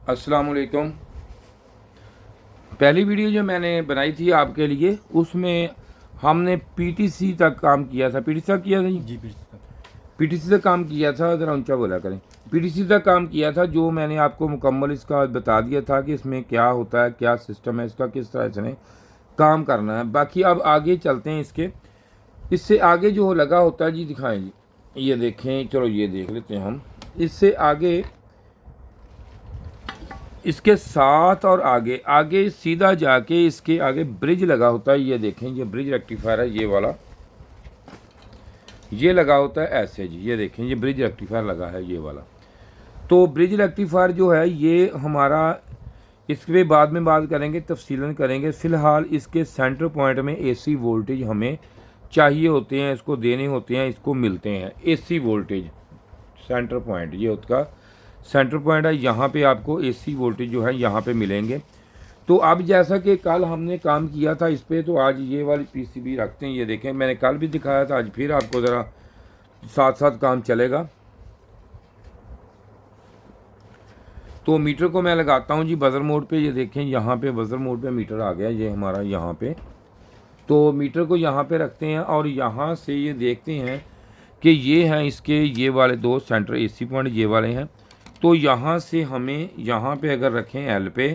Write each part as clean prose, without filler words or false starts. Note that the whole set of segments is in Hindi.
अस्सलाम वालेकुम। पहली वीडियो जो मैंने बनाई थी आपके लिए उसमें हमने पीटीसी तक काम किया था। पीटीसी तक किया था जी? पीटीसी तक काम किया था। ज़रा ऊंचा बोला करें। पीटीसी तक काम किया था, जो मैंने आपको मुकम्मल इसका बता दिया था कि इसमें क्या होता है, क्या सिस्टम है इसका, किस तरह से काम करना है। बाकी अब आगे चलते हैं। इससे आगे जो लगा होता है जी, दिखाएं जी, ये देखें। चलो ये देख लेते हैं हम। इससे आगे, इसके साथ और आगे आगे सीधा जाके इसके आगे ब्रिज लगा होता है। ये देखें, ये ब्रिज रेक्टिफायर है, ये वाला ये लगा होता है ऐसे जी। ये देखें, ये ब्रिज रेक्टिफायर लगा है, ये वाला। तो ब्रिज रेक्टिफायर जो है ये हमारा, इसके बाद में बात करेंगे, तफसीलन करेंगे। फ़िलहाल इसके सेंटर पॉइंट में एसी वोल्टेज हमें चाहिए होते हैं, इसको देने होते हैं, इसको मिलते हैं एसी वोल्टेज। सेंटर पॉइंट ये उसका सेंटर पॉइंट है। यहाँ पे आपको एसी वोल्टेज जो है यहाँ पे मिलेंगे। तो अब जैसा कि कल हमने काम किया था इस पर, तो आज ये वाली पीसीबी रखते हैं। ये देखें, मैंने कल भी दिखाया था, आज फिर आपको ज़रा साथ साथ काम चलेगा। तो मीटर को मैं लगाता हूँ जी बज़र मोड पे। ये देखें, यहाँ पे बज़र मोड पे मीटर आ गया ये हमारा यहाँ पे। तो मीटर को यहाँ पे रखते हैं और यहाँ से ये देखते हैं कि ये हैं इसके ये वाले दो सेंटर एसी पॉइंट, ये वाले हैं। तो यहाँ से हमें यहाँ पे अगर रखें एल पे,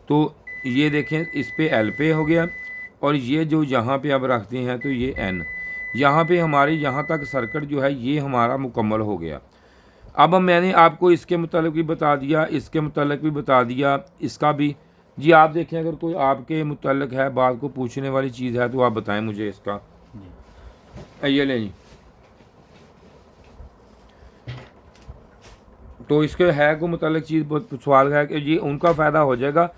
तो ये देखें इस पे एल पे हो गया। और ये जो यहाँ पे अब रखते हैं तो ये एन, यहाँ पे हमारे यहाँ तक सर्किट जो है ये हमारा मुकम्मल हो गया। अब मैंने आपको इसके मुतालिक भी बता दिया, इसके मुतालिक भी बता दिया, इसका भी जी। आप देखें, अगर कोई आपके मुतालिक है, बात को पूछने वाली चीज़ है तो आप बताएं मुझे इसका। ये लें जी। तो इसके है को मुतालिक चीज़ सवाल है कि ये उनका फ़ायदा हो जाएगा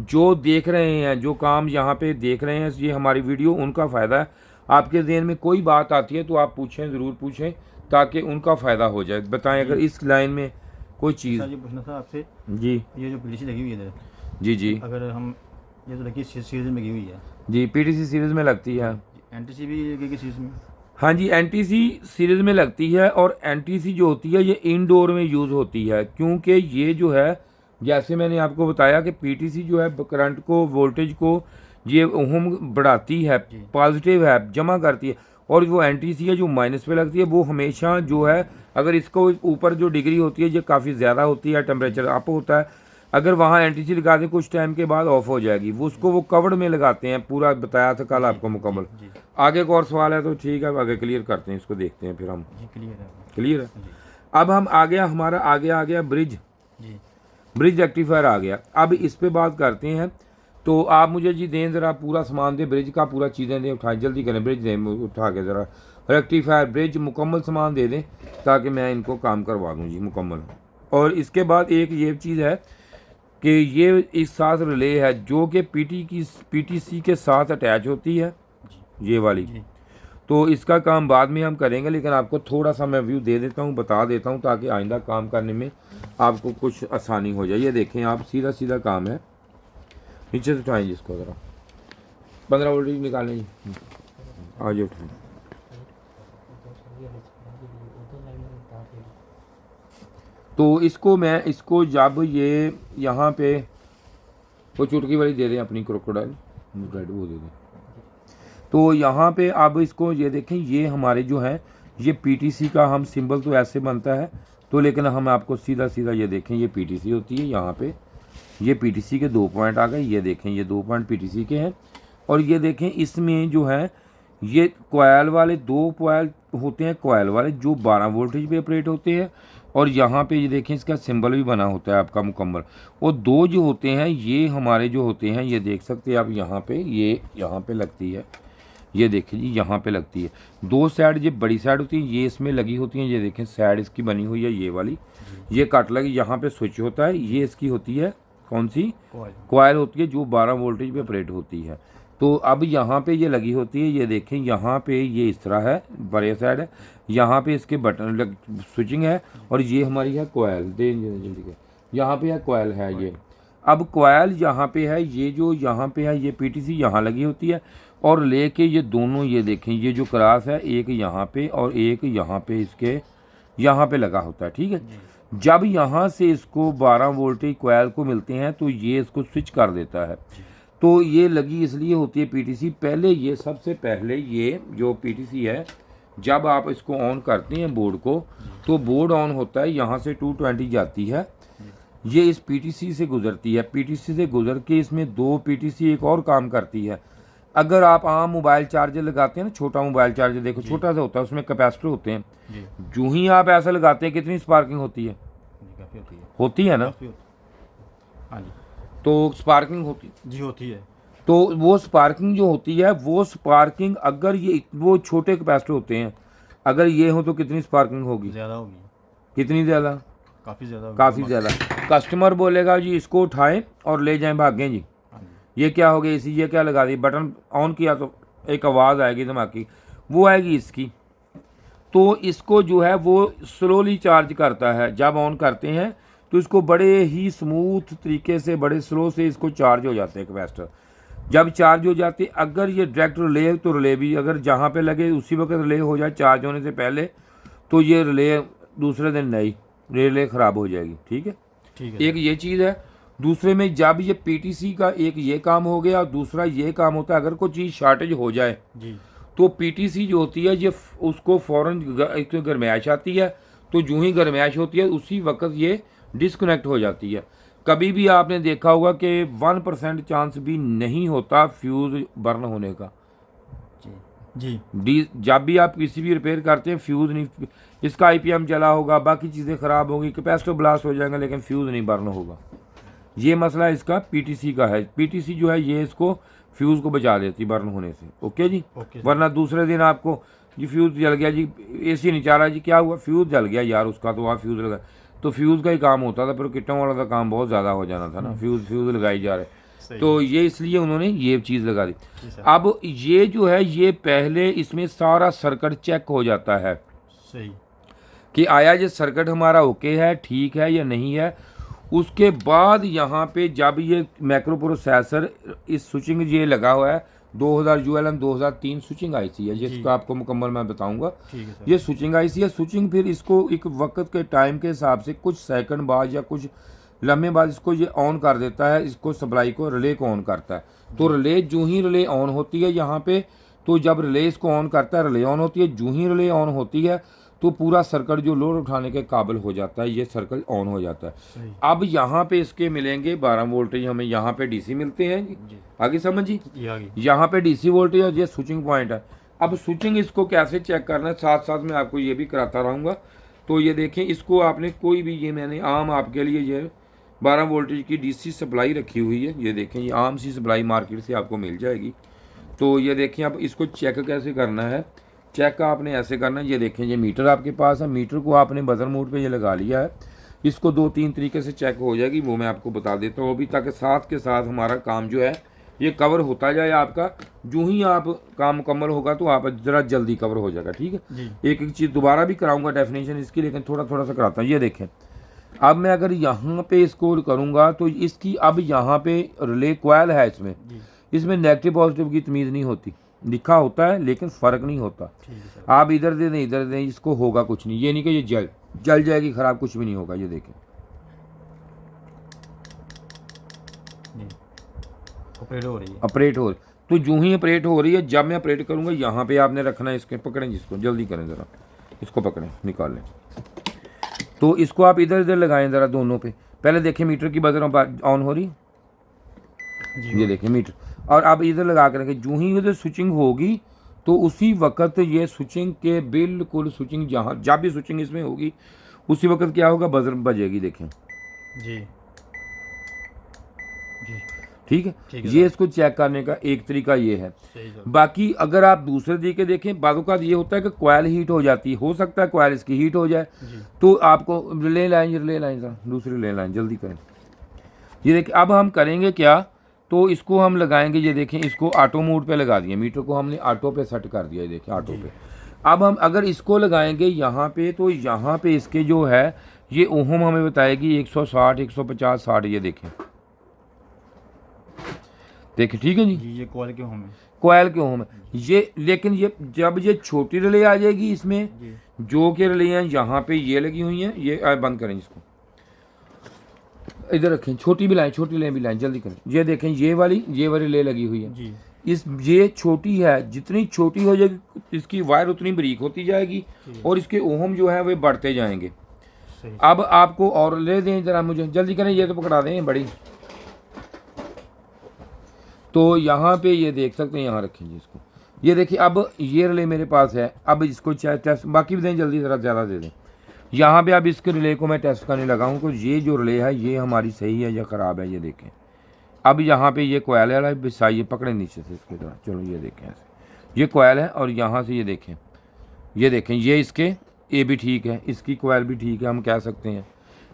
जो देख रहे हैं, जो काम यहाँ पे देख रहे हैं, ये हमारी वीडियो उनका फ़ायदा है। आपके ज़हन में कोई बात आती है तो आप पूछें, ज़रूर पूछें, ताकि उनका फ़ायदा हो जाए। बताएं अगर इस लाइन में कोई चीज़। जी पूछना था आपसे जी ये जो पीटीसी लगी हुई है जी जी अगर हम ये तो लगी सीरीज में लगी हुई है जी, पीटीसी सीरीज़ में लगती है। एनटीसी भी लगेगी सीरीज में? हाँ जी, एनटीसी सीरीज़ में लगती है। और एनटीसी जो होती है ये इंडोर में यूज़ होती है, क्योंकि ये जो है, जैसे मैंने आपको बताया कि पीटीसी जो है करंट को, वोल्टेज को ये ओम बढ़ाती है, पॉजिटिव है, जमा करती है। और वो एनटीसी है जो माइनस पे लगती है, वो हमेशा जो है, अगर इसको ऊपर जो डिग्री होती है ये काफ़ी ज़्यादा होती है, टेम्परेचर अप होता है, अगर वहाँ एनटीसी लगा दें कुछ टाइम के बाद ऑफ हो जाएगी। वो उसको वो कवर्ड में लगाते हैं, पूरा बताया था कल आपको मुकम्मल। आगे का और सवाल है तो ठीक है, आगे क्लियर करते हैं, इसको देखते हैं फिर हम। क्लियर है। अब हम आ गया, हमारा आगे आ गया ब्रिज। ब्रिज रेक्टिफायर आ गया। अब इस पे बात करते हैं। तो आप मुझे जी दें, ज़रा पूरा सामान दें, ब्रिज का पूरा चीज़ें दें, उठाएं, जल्दी करें, ब्रिज दें उठा के, ज़रा रेक्टिफायर ब्रिज मुकम्मल सामान दे दें ताकि मैं इनको काम करवा दूँ जी मुकम्मल। और इसके बाद एक ये चीज़ है कि ये इस साथ रिले है जो कि पीटीसी के साथ अटैच होती है, ये वाली। तो इसका काम बाद में हम करेंगे, लेकिन आपको थोड़ा सा मैं व्यू दे देता हूँ, बता देता हूँ, ताकि आइंदा काम करने में आपको कुछ आसानी हो जाए। ये देखें आप, सीधा सीधा काम है। नीचे से उठाएँ जिसको, ज़रा 15 वोल्टेज निकालें जी, आज उठाएँ। तो इसको जब ये यहाँ पे वो चुटकी वाली दे दें अपनी, क्रोकोडाइल रेड वो दे दें। तो यहाँ पे अब इसको ये देखें, ये हमारे जो है ये पीटीसी का हम सिंबल तो ऐसे बनता है, तो लेकिन हम आपको सीधा सीधा ये देखें, ये पीटीसी होती है। यहाँ पे ये पीटीसी के 2 पॉइंट आ गए। ये देखें, ये 2 पॉइंट पीटीसी के हैं। और ये देखें, इसमें जो है ये कोयल वाले 2 कोयल होते हैं, कोयल वाले जो 12 वोल्टेज पे ऑपरेट होते हैं। और यहाँ पे ये देखें, इसका सिंबल भी बना होता है आपका मुकम्मल। और 2 जो होते हैं ये हमारे जो होते हैं, ये देख सकते हैं आप यहाँ पे, ये यहाँ पे लगती है, ये देखिए जी, यहाँ पे लगती है। 2 साइड ये बड़ी साइड होती है, ये इसमें लगी होती हैं। ये देखें साइड इसकी बनी हुई है, ये वाली, ये कट लगी। यहाँ पे स्विच होता है, ये इसकी होती है कौन सी, कॉइल होती है जो 12 वोल्टेज पे ऑपरेट होती है। तो अब यहाँ पे ये लगी होती है। ये देखें, यहाँ पे ये इस तरह है, बड़े साइड है, यहाँ पे इसके बटन स्विचिंग है। और ये हमारी है कॉइल, जल्दी, यहाँ पे है कॉइल है ये। अब कॉइल यहाँ पे है, ये जो यहाँ पे है ये पीटीसी यहाँ लगी होती है। और लेके ये दोनों, ये देखें, ये जो क्रास है, एक यहाँ पे और एक यहाँ पे, इसके यहाँ पे लगा होता है, ठीक है। जब यहाँ से इसको 12 वोल्टेज कोयल को मिलते हैं तो ये इसको स्विच कर देता है। तो ये लगी इसलिए होती है पीटीसी। पहले ये सबसे पहले ये जो पीटीसी है, जब आप इसको ऑन करते हैं बोर्ड को, तो बोर्ड ऑन होता है, यहाँ से 220 जाती है, ये इस पीटीसी से गुजरती है। पीटीसी से गुजर के इसमें 2 पीटीसी एक और काम करती है। अगर आप आम मोबाइल चार्जर लगाते हैं ना, छोटा मोबाइल चार्जर देखो छोटा सा होता है, उसमें कैपेसिटर होते हैं, जी जो ही आप ऐसा लगाते हैं कितनी स्पार्किंग होती है? जी काफ़ी होती है, होती है ना? काफ़ी होती है। हाँ जी तो स्पार्किंग होती जी होती है। तो वो स्पार्किंग जो होती है, वो स्पार्किंग अगर ये वो छोटे कैपेसिटर होते हैं, अगर ये हो तो कितनी स्पार्किंग होगी? ज़्यादा होगी, कितनी ज़्यादा? काफ़ी ज़्यादा होगी। काफ़ी ज़्यादा। कस्टमर बोलेगा जी इसको उठाएं और ले जाएं, भागें जी, हाँ जी ये क्या हो गया, इसी ये क्या लगा दी, बटन ऑन किया तो एक आवाज़ आएगी धमाकी, वो आएगी इसकी। तो इसको जो है वो स्लोली चार्ज करता है। जब ऑन करते हैं तो इसको बड़े ही स्मूथ तरीके से, बड़े स्लो से इसको चार्ज हो जाते हैं कैपेसिटर। जब चार्ज हो जाते, अगर ये डायरेक्ट रिले, तो रिले भी अगर जहाँ पे लगे उसी वक्त रिले हो जाए चार्ज होने से पहले, तो ये रिले दूसरे दिन नई रिले ख़राब हो जाएगी। ठीक है, ठीक है। एक ये चीज़ है। दूसरे में जब ये पीटीसी का एक ये काम हो गया, दूसरा ये काम होता है अगर कोई चीज़ शॉर्टेज हो जाए जी तो पीटीसी जो होती है ये उसको फ़ौरन एक गर्माइश आती है, तो जो ही गर्माइश होती है उसी वक्त ये डिस्कनेक्ट हो जाती है। कभी भी आपने देखा होगा कि 1% चांस भी नहीं होता फ्यूज़ बर्न होने का। जी जी जब भी आप किसी भी रिपेयर करते हैं, फ्यूज़ नहीं, इसका आईपीएम चला होगा, बाकी चीज़ें ख़राब होंगी, कैपेसिटर ब्लास्ट हो जाएगा, लेकिन फ्यूज़ नहीं बर्न होगा। ये मसला इसका पीटीसी का है। पीटीसी जो है ये इसको फ्यूज़ को बचा देती बर्न होने से। ओके जी, ओके सर। वरना दूसरे दिन आपको जी फ्यूज़ जल गया जी, एसी नहीं चल रहा जी, क्या हुआ, फ्यूज़ जल गया यार उसका, तो आप फ्यूज़ लगा, तो फ्यूज़ का ही काम होता था, फिर किटों वाला का काम बहुत ज़्यादा हो जाना था ना, फ्यूज़ लगाई जा रहे। सही तो ये इसलिए उन्होंने ये चीज़ लगा दी। जी सर। अब ये जो है ये पहले इसमें सारा सर्किट चेक हो जाता है सही कि आया ये सर्किट हमारा ओके है, ठीक है या नहीं है। उसके बाद यहाँ पे जब ये मैक्रो प्रोसेसर इस स्विचिंग ये लगा हुआ है, 2000 ULM 2003 स्विचिंग आईसी है, जिसका आपको मुकम्मल मैं बताऊंगा। ठीक है सर। ये स्विचिंग आईसी है। स्विचिंग फिर इसको एक वक्त के टाइम के हिसाब से कुछ सेकंड बाद या कुछ लम्हे बाद इसको ये ऑन कर देता है, इसको सप्लाई को, रिले को ऑन करता है। तो रिले जो ही रिले ऑन होती है यहाँ पे, तो जब रिले इसको ऑन करता है रिले ऑन होती है, जो ही रिले ऑन होती है तो पूरा सर्किट जो लोड उठाने के काबिल हो जाता है, ये सर्किट ऑन हो जाता है। सही अब यहाँ पे इसके मिलेंगे 12 वोल्टेज, हमें यहाँ पे डीसी मिलते हैं जी। जी आगे समझ जी, ये आ गई। यहाँ पे डीसी वोल्टेज और ये स्विचिंग पॉइंट है। अब स्विचिंग इसको कैसे चेक करना है, साथ साथ मैं आपको ये भी कराता रहूँगा। तो ये देखें, इसको आपने कोई भी, ये मैंने आम आपके लिए ये 12 वोल्टेज की डीसी सप्लाई रखी हुई है। ये देखें, ये आम सी सप्लाई मार्केट से आपको मिल जाएगी। तो ये देखें, अब इसको चेक कैसे करना है। चेक आपने ऐसे करना है, ये देखें ये मीटर आपके पास है, मीटर को आपने बजर मोड पे ये लगा लिया है। इसको 2-3 तरीके से चेक हो जाएगी, वो मैं आपको बता देता हूँ अभी, ताकि साथ के साथ हमारा काम जो है ये कवर होता जाए आपका। जो ही आप काम मुकम्मल होगा तो आप ज़रा जल्दी कवर हो जाएगा। ठीक है, जी एक एक चीज़ दोबारा भी कराऊंगा डेफिनेशन इसकी, लेकिन थोड़ा थोड़ा सा कराता हूँ। ये देखें, अब मैं अगर यहाँ पे इसको करूँगा तो इसकी, अब यहाँ पे रिले कोयल है, जी इसमें नेगेटिव पॉजिटिव की तमीज़ नहीं होती, लिखा होता है लेकिन फ़र्क नहीं होता। ठीक है सर। आप इधर दे दें इधर दें, इसको होगा कुछ नहीं। ये नहीं कि ये जल जाएगी ख़राब, कुछ भी नहीं होगा। ये देखें, जी ऑपरेट हो रही है। ऑपरेट हो, तो जो ही ऑपरेट हो रही है, जब मैं ऑपरेट करूँगा यहाँ पे आपने रखना है, इसके पकड़ें जिसको, जल्दी करें ज़रा, इसको पकड़ें, निकाल लें। तो इसको आप इधर इधर लगाएं ज़रा दोनों पे। पहले देखें मीटर की बजर ऑन हो रही, जी ये देखें मीटर, और आप इधर लगा के रखें। जो ही इधर स्विचिंग होगी तो उसी वक्त ये स्विचिंग के बिल्कुल स्विचिंग, जहाँ जब भी स्विचिंग इसमें होगी उसी वक्त क्या होगा, बजर बजेगी। देखें, जी जी ठीक है, ठीक है ये इसको चेक करने का एक तरीका ये है। सही सर। बाकी अगर आप दूसरे तरीके देखें, बाज़ औक़ात ये होता है कि कोयल हीट हो जाती है, हो सकता है कोयल इसकी हीट हो जाए, जी तो आपको रिले लाइन सर, दूसरी रिले लाइन जल्दी करें। ये देखिए, अब हम करेंगे क्या, तो इसको हम लगाएंगे, ये देखें, इसको ऑटो मोड पे लगा दिया, मीटर को हमने ऑटो पे सेट कर दिया, ये देखें ऑटो पे। अब हम अगर इसको लगाएंगे यहाँ पे, तो यहाँ पे इसके जो है ये ओहम हमें बताएगी 160, 150, 60। ये देखें, ठीक है जी, जी ये कॉल क्यों हमें। कोयल के ओहम है ये। लेकिन ये जब ये छोटी रिले आ जाएगी इसमें, जी जो कि रिले हैं यहाँ पे ये लगी हुई हैं। ये बंद करें इसको, इधर रखें, छोटी भी लाएं, छोटी लें भी लाएं, जल्दी करें। ये देखें ये वाली रिले लगी हुई है जी। ये छोटी है, जितनी छोटी हो जाएगी इसकी वायर उतनी बारीक होती जाएगी और इसके ओहम जो है वे बढ़ते जाएंगे। सही। अब आपको और ले दें जरा, मुझे जल्दी करें, ये तो पकड़ा दें बड़ी। तो यहाँ पे ये देख सकते हैं, यहाँ रखेंगे इसको। ये देखिए अब ये रिले मेरे पास है। अब इसको टेस्ट बाकी भी दें, जल्दी ज़रा ज़्यादा दे दें। यहाँ पे अब इसके रिले को मैं टेस्ट करने लगा हूँ कि ये जो रिले है ये हमारी सही है या ख़राब है। ये देखें अब यहाँ पे ये कोयल वाला बिछाइए, पकड़े नीचे से इसके तरह, चलो ये देखें ऐसे, ये कोयल है और यहाँ से ये देखें ये इसके ये भी ठीक है, इसकी कोयल भी ठीक है, हम कह सकते हैं।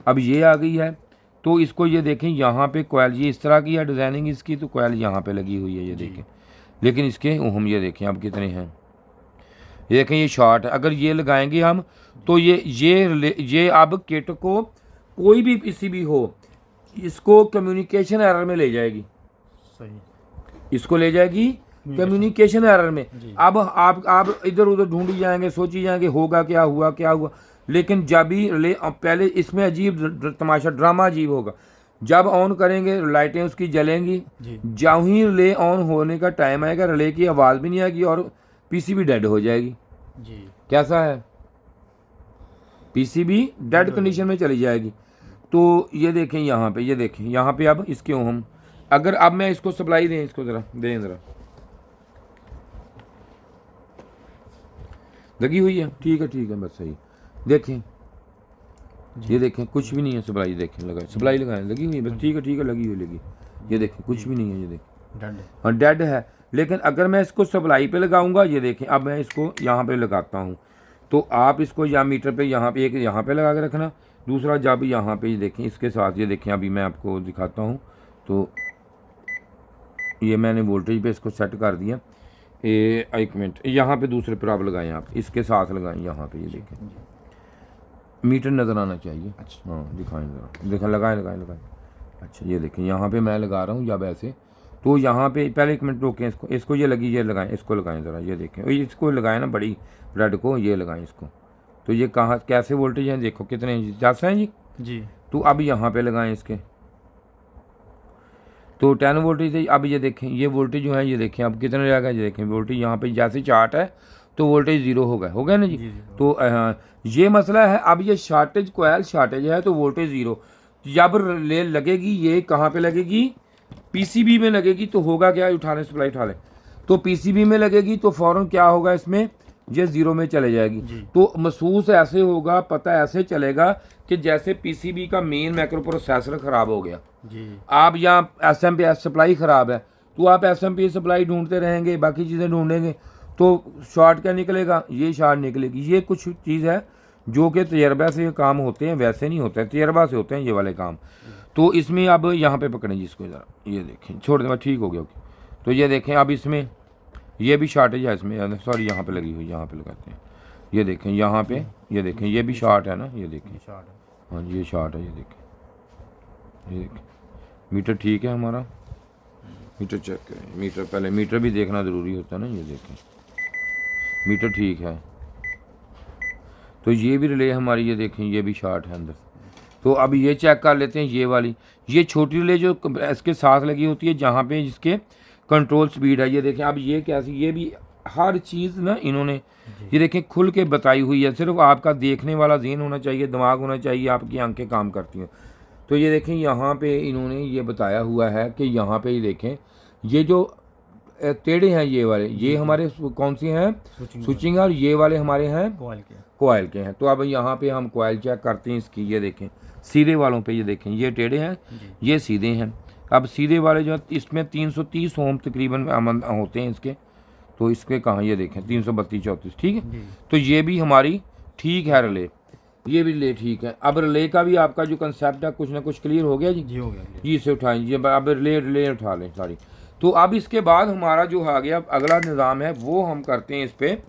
अब ये आ गई है तो इसको ये देखें, यहाँ पे कोयल ये इस तरह की है डिज़ाइनिंग इसकी, तो कोयल यहाँ पे लगी हुई है, ये देखें। लेकिन इसके ओहम ये देखें अब कितने हैं, ये देखें ये शॉर्ट है। अगर ये लगाएंगे हम तो ये अब किट को कोई भी पीसीबी हो इसको कम्युनिकेशन एरर में ले जाएगी। सही। इसको ले जाएगी कम्युनिकेशन एरर में। अब आप इधर उधर ढूंढी जाएंगे, सोची जाएंगे होगा क्या हुआ। लेकिन जब भी रिले पहले इसमें अजीब तमाशा ड्रामा अजीब होगा, जब ऑन करेंगे लाइटें उसकी जलेंगी, जब ही रिले ऑन होने का टाइम आएगा रिले की आवाज़ भी नहीं आएगी और पीसीबी डेड हो जाएगी जी। कैसा है, पीसीबी डेड कंडीशन में चली जाएगी। तो ये देखें यहाँ पे, ये देखें यहाँ पे अब इसके ओहम, अगर अब मैं इसको सप्लाई दें, इसको ज़रा लगी हुई है, ठीक है बस सही। देखें ये देखें कुछ भी नहीं है, सप्लाई देखें लगाए, सप्लाई लगाएं, लगी हुई है बस, ठीक है लगी। ये देखें कुछ भी नहीं है, ये देखें हाँ डेड है। लेकिन अगर मैं इसको सप्लाई पे लगाऊंगा, ये देखें अब मैं इसको यहाँ पे लगाता हूँ, तो आप इसको या मीटर पे यहाँ पे एक यहाँ पे लगा के रखना, दूसरा जब यहाँ पे ये देखें इसके साथ, ये देखें अभी मैं आपको दिखाता हूँ। तो ये मैंने वोल्टेज पे इसको सेट कर दिया। एक मिनट, यहाँ पे दूसरे पर आप लगाएं, आप इसके साथ लगाएं यहाँ पे, ये देखें मीटर नज़र आना चाहिए। अच्छा हाँ दिखाएं ज़रा, देखें लगाएं। अच्छा ये देखें यहाँ पे मैं लगा रहा हूँ जब ऐसे, तो यहाँ पे पहले एक मिनट रोकें इसको ये लगी, ये लगाएं, इसको लगाएं ज़रा, ये देखें इसको लगाएं ना बड़ी रेड को, ये लगाएं इसको। तो ये कहाँ कैसे वोल्टेज हैं देखो कितने हैं, 10 हैं जी। तो अब यहाँ पे लगाएं इसके, तो 10 वोल्टेज थे। अब ये देखें ये वोल्टेज जो है, ये देखें अब कितने रहेगा, ये देखें वोल्टेज यहाँ पे जैसे चार्ट है तो वोल्टेज 0 हो गया ना जी। तो ये मसला है। अब ये शॉर्टेज कोयल शॉर्टेज है तो वोल्टेज 0, जब ले लगेगी ये कहाँ पे लगेगी, पीसीबी में लगेगी, तो होगा क्या, उठा लें, तो पीसीबी में लगेगी तो फ़ौरन क्या होगा, इसमें ये 0 में चले जाएगी। तो महसूस ऐसे होगा, पता ऐसे चलेगा कि जैसे पीसीबी का मेन माइक्रो प्रोसेसर ख़राब हो गया जी। आप यहाँ एसएमपीएस सप्लाई ख़राब है तो आप एसएमपीएस सप्लाई ढूंढते रहेंगे, बाकी चीज़ें ढूंढेंगे तो शॉर्ट क्या निकलेगा, ये शॉर्ट निकलेगी। ये कुछ चीज़ है जो कि तजर्बा से काम होते हैं, वैसे नहीं होते हैं, तजर्बा से होते हैं ये वाले काम। तो इसमें अब यहाँ पे पकड़ें जिसको ज़रा, ये देखें छोड़ दें, ठीक हो गया ओके। तो ये देखें अब इसमें ये भी शॉर्टेज है इसमें, सॉरी यहाँ पे लगी हुई, यहाँ पे लगाते हैं, ये देखें यहाँ पे, ये देखें ये भी शॉर्ट है ना, ये देखें हाँ ये शॉर्ट है, ये देखें मीटर ठीक है हमारा, मीटर चेक करें, मीटर पहले मीटर भी देखना ज़रूरी होता है ना, ये देखें मीटर ठीक है। तो ये भी रिले हमारी, ये देखें ये भी शॉर्ट है अंदर। तो अब ये चेक कर लेते हैं, ये वाली ये छोटी रिले जो इसके साथ लगी होती है जहाँ पे जिसके कंट्रोल स्पीड है, ये देखें अब ये कैसी, ये भी हर चीज़ ना इन्होंने ये देखें खुल के बताई हुई है। सिर्फ आपका देखने वाला ज़हन होना चाहिए, दिमाग होना चाहिए, आपकी आंखें काम करती हैं। तो ये देखें यहाँ पे इन्होंने ये बताया हुआ है कि यहाँ पे ये देखें ये जो टेढ़े हैं ये वाले, ये हमारे कौन से हैं, स्विचिंग, और ये वाले हमारे हैं कोयल के हैं। तो अब यहाँ पे हम कोयल चेक करते हैं इसकी, ये देखें सीधे वालों पे, ये देखें ये टेढ़े हैं, ये सीधे हैं। अब सीधे वाले जो इसमें 330 ओम तकरीबन होते हैं इसके, तो इसके कहाँ ये देखें 332 34, ठीक है। तो ये भी हमारी ठीक है रिले, ये भी रिले ठीक है। अब रिले का भी आपका जो कंसेप्ट है कुछ ना कुछ क्लियर हो गया जी, हो गया जी। इसे उठाएं, ये अब रिले उठा लें सारी। तो अब इसके बाद हमारा जो आ गया अगला निज़ाम है वो हम करते हैं इस पर,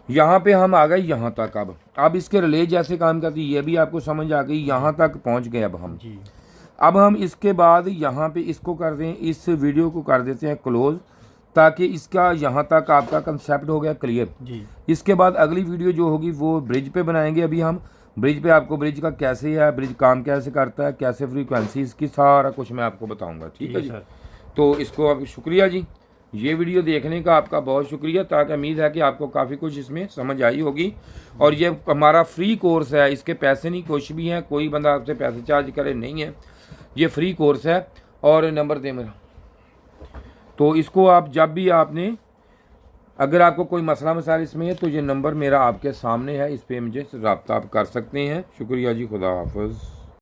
यहाँ पे हम आ गए यहाँ तक। अब इसके रिले जैसे काम करती है ये भी आपको समझ आ गई, यहाँ तक पहुँच गए अब हम अब हम इसके बाद यहाँ पे इसको कर दें, इस वीडियो को कर देते हैं क्लोज़। ताकि इसका यहाँ तक आपका कंसेप्ट हो गया क्लियर। जी इसके बाद अगली वीडियो जो होगी वो ब्रिज पे बनाएंगे। अभी हम ब्रिज पे आपको ब्रिज का कैसे है, ब्रिज काम कैसे करता है, कैसे फ्रीक्वेंसी इसकी, सारा कुछ मैं आपको बताऊंगा। ठीक है जी। सर। तो इसको आप शुक्रिया जी, ये वीडियो देखने का आपका बहुत शुक्रिया। ताकि उम्मीद है कि आपको काफ़ी कुछ इसमें समझ आई होगी। और ये हमारा फ्री कोर्स है, इसके पैसे नहीं कुछ भी हैं, कोई बंदा आपसे पैसे चार्ज करे नहीं है, ये फ्री कोर्स है। और नंबर दे मेरा, तो इसको आप जब भी आपने, अगर आपको कोई मसला मसाइल इसमें है तो ये नंबर मेरा आपके सामने है, इस पर मुझे रब्ता आप कर सकते हैं। शुक्रिया जी, खुदा हाफ़िज़।